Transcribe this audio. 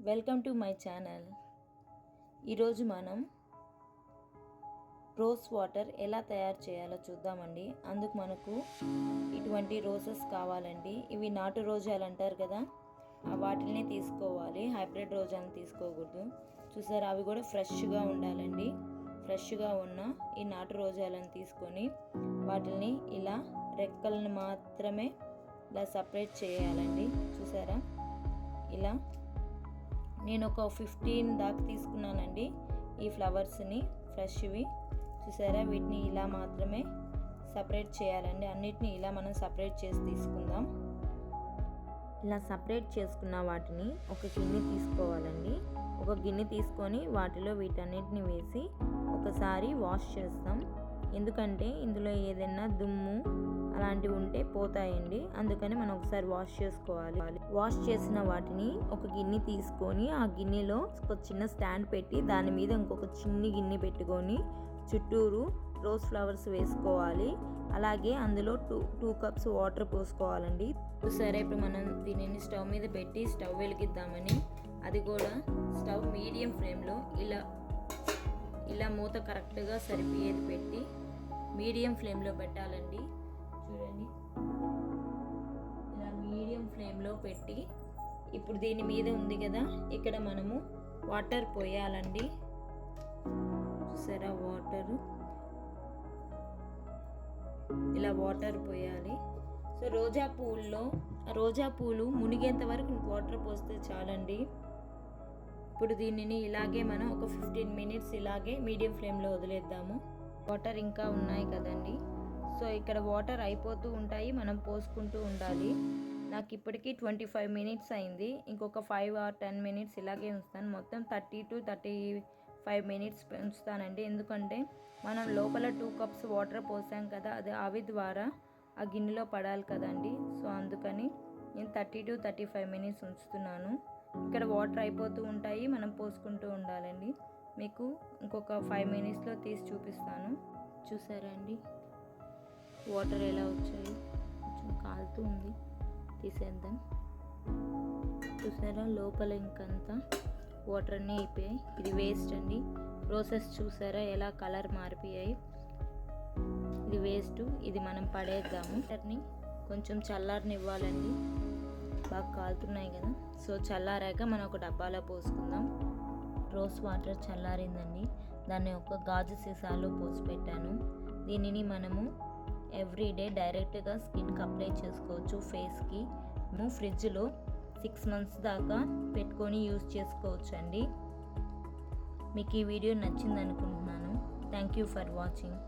Welcome to my channel. ఈరోజు మనం rose water ఎలా తయారు చేయాలో చూద్దామండి. అందుకు మనకు ఇటువంటి రోజెస్ కావాలండి. ఇవి నాటు రోజాలు అంటారు కదా, వాటిని తీసుకోవాలి. హైబ్రిడ్ రోజాలను తీసుకోకూడదు. చూసారా, అవి కూడా ఫ్రెష్గా ఉండాలండి. ఫ్రెష్గా ఉన్న ఈ నాటు రోజాలను తీసుకొని వాటిని ఇలా రెక్కలను మాత్రమే ఇలా సపరేట్ చేయాలండి. చూసారా, ఇలా నేను ఒక 15 దాకా తీసుకున్నానండి ఈ ఫ్లవర్స్ని, ఫ్రెష్వి. చూసారా, వీటిని ఇలా మాత్రమే సపరేట్ చేయాలండి. అన్నిటిని ఇలా మనం సపరేట్ చేసి తీసుకుందాం. ఇలా సపరేట్ చేసుకున్న వాటిని ఒక గిన్నె తీసుకోవాలండి. ఒక గిన్నె తీసుకొని వాటిలో వీటన్నిటిని వేసి ఒకసారి వాష్ చేస్తాం. ఎందుకంటే ఇందులో ఏదైనా దుమ్ము అలాంటివి ఉంటే పోతాయండి. అందుకని మనం ఒకసారి వాష్ చేసుకోవాలి. వాష్ చేసిన వాటిని ఒక గిన్నె తీసుకొని ఆ గిన్నెలో ఒక చిన్న స్టాండ్ పెట్టి దాని మీద ఇంకొక చిన్ని గిన్నె పెట్టుకొని చుట్టూరు రోజ్ ఫ్లవర్స్ వేసుకోవాలి. అలాగే అందులో టూ కప్స్ వాటర్ పోసుకోవాలండి. సరే, ఇప్పుడు మనం దీనిని స్టవ్ మీద పెట్టి స్టవ్ వెలిగిద్దామని, అది కూడా స్టవ్ మీడియం ఫ్లేమ్లో ఇలా మూత కరెక్ట్గా సరిపోయేది పెట్టి మీడియం ఫ్లేమ్లో పెట్టాలండి. చూడండి, ఇలా మీడియం ఫ్లేమ్లో పెట్టి ఇప్పుడు దీని మీద ఉంది కదా, ఇక్కడ మనము వాటర్ పోయాలండి. చూసారా, ఇలా వాటర్ పోయాలి. సో రోజా పూలు మునిగేంత వరకు వాటర్ పోస్తే చాలండి. ఇప్పుడు దీనిని ఇలాగే మనం ఒక 15 మినిట్స్ ఇలాగే మీడియం ఫ్లేమ్లో వదిలేద్దాము. వాటర్ ఇంకా ఉన్నాయి కదండి. సో ఇక్కడ వాటర్ అయిపోతూ ఉంటాయి, మనం పోసుకుంటూ ఉండాలి. నాకు ఇప్పటికీ 25 మినిట్స్ అయింది. ఇంకొక 5 or 10 మినిట్స్ ఇలాగే ఉంచుతాను. మొత్తం 30 to 35 మినిట్స్ ఉంచుతానండి. ఎందుకంటే మనం లోపల 2 కప్స్ వాటర్ పోసాం కదా, అది ఆవి ద్వారా ఆ గిన్నెలో పడాలి కదండి. సో అందుకని నేను 30 to 35 మినిట్స్ ఉంచుతున్నాను. ఇక్కడ వాటర్ అయిపోతూ ఉంటాయి, మనం పోసుకుంటూ ఉండాలండి. మీకు ఇంకొక 5 మినిట్స్లో తీసి చూపిస్తాను. చూసారా అండి, వాటర్ ఎలా వచ్చాయి, కొంచెం కాలుతూ ఉంది. తీసేద్దాం. చూసారా, లోపల ఇంకంతా వాటర్ అన్నీ అయిపోయాయి. ఇది వేస్ట్ అండి. రోసెస్ చూసారా ఎలా కలర్ మారిపోయాయి. ఇది వేస్ట్, ఇది మనం పడేద్దాము. వాటర్ని కొంచెం చల్లారనివ్వాలండి. బాగా కాలుతున్నాయి కదా. సో చల్లారాక మనం ఒక డబ్బాలో పోసుకుందాం. రోజ్ వాటర్ చల్లారిందండి. దాన్ని ఒక గాజు సీసాలో పోసి పెట్టాను. దీనిని మనము ఎవ్రీడే డైరెక్ట్గా స్కిన్కి అప్లై చేసుకోవచ్చు, ఫేస్కి. మేము ఫ్రిడ్జ్లో 6 months దాకా పెట్టుకొని యూజ్ చేసుకోవచ్చు అండి. మీకు ఈ వీడియో నచ్చింది అనుకుంటున్నాను. Thank you for watching.